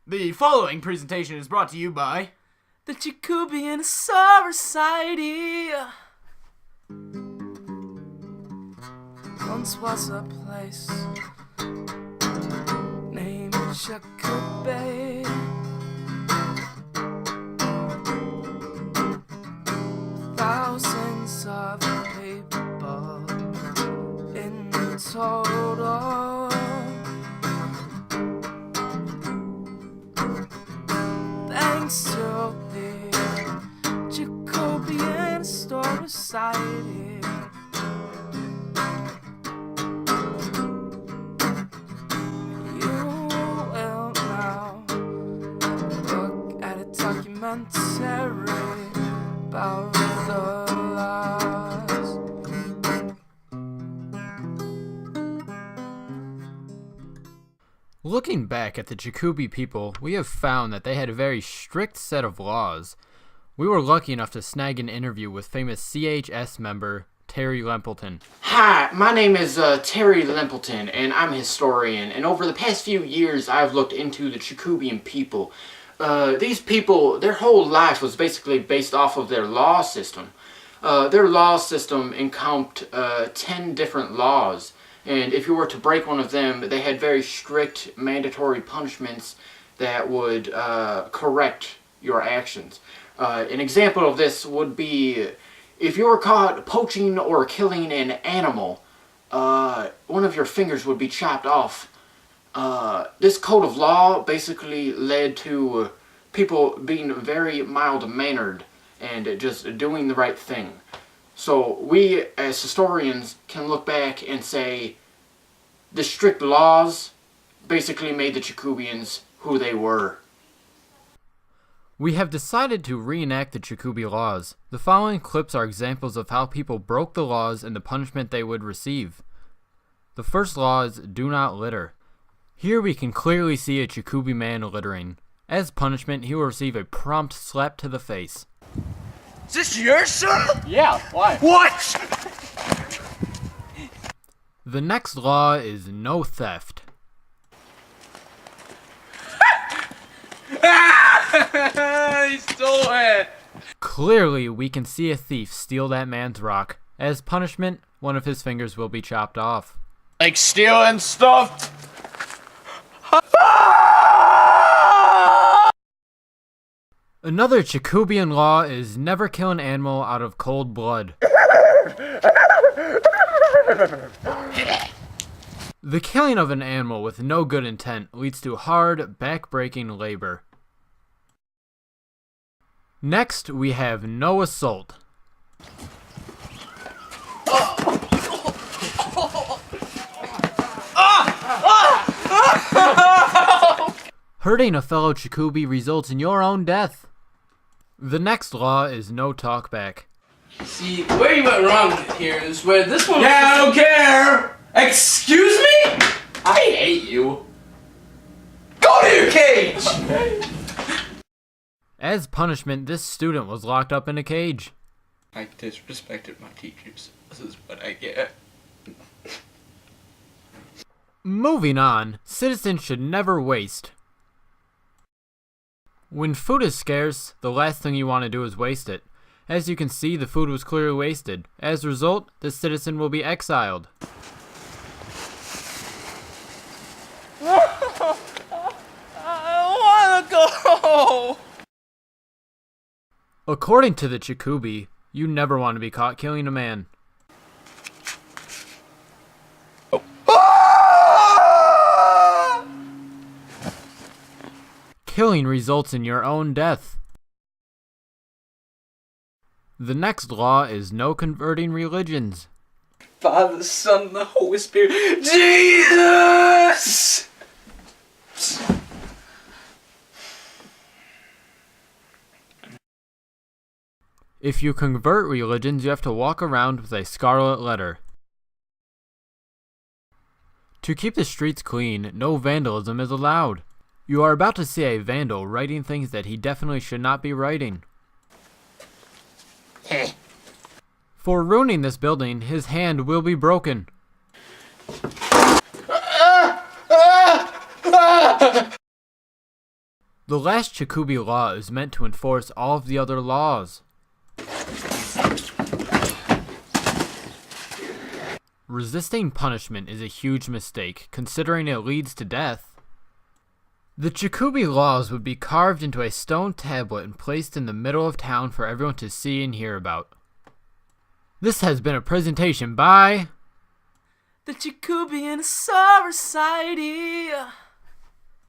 The following presentation is brought to you by the Chikubi and Society. Once was a place named Chikubi. Thousands of people in total. Thanks to the Chikubi and Society. You will now look at a documentary about the laws. Looking back at the Chikubi people, we have found that they had a very strict set of laws. We were lucky enough to snag an interview with famous CHS member Terry Lempleton. Hi, my name is Terry Lempleton, and I'm a historian, and over the past few years I've looked into the Chikubian people. These people, their whole life was basically based off of their law system. Their law system encompassed 10 different laws. And if you were to break one of them, they had very strict mandatory punishments that would correct your actions. An example of this would be if you were caught poaching or killing an animal, one of your fingers would be chopped off. This code of law basically led to people being very mild-mannered and just doing the right thing. So we, as historians, can look back and say the strict laws basically made the Chikubians who they were. We have decided to reenact the Chikubi laws. The following clips are examples of how people broke the laws and the punishment they would receive. The first law is do not litter. Here we can clearly see a Chikubi man littering. As punishment, he will receive a prompt slap to the face. Is this yours, sir? Yeah, why? What? The next law is no theft. He stole it. Clearly, we can see a thief steal that man's rock. As punishment, one of his fingers will be chopped off. Like stealing stuff. Another Chikubian law is never kill an animal out of cold blood. The killing of an animal with no good intent leads to hard, back-breaking labor. Next, we have no assault. Hurting a fellow Chikubi results in your own death. The next law is no talkback. See, where you went wrong here is where this one. Yeah, I don't care. Excuse me? I hate you. Go to your cage. As punishment, this student was locked up in a cage. I disrespected my teachers. This is what I get. Moving on, citizens should never waste. When food is scarce, the last thing you want to do is waste it. As you can see, the food was clearly wasted. As a result, the citizen will be exiled. I wanna go. According to the Chikubi, you never want to be caught killing a man. Killing results in your own death. The next law is no converting religions. Father, Son, and the Holy Spirit. Jesus! If you convert religions, you have to walk around with a scarlet letter. To keep the streets clean, no vandalism is allowed. You are about to see a vandal writing things that he definitely should not be writing. For ruining this building, his hand will be broken. The last Chikubi law is meant to enforce all of the other laws. Resisting punishment is a huge mistake, considering it leads to death. The Chikubi laws would be carved into a stone tablet and placed in the middle of town for everyone to see and hear about. This has been a presentation by The Chikubi and Society.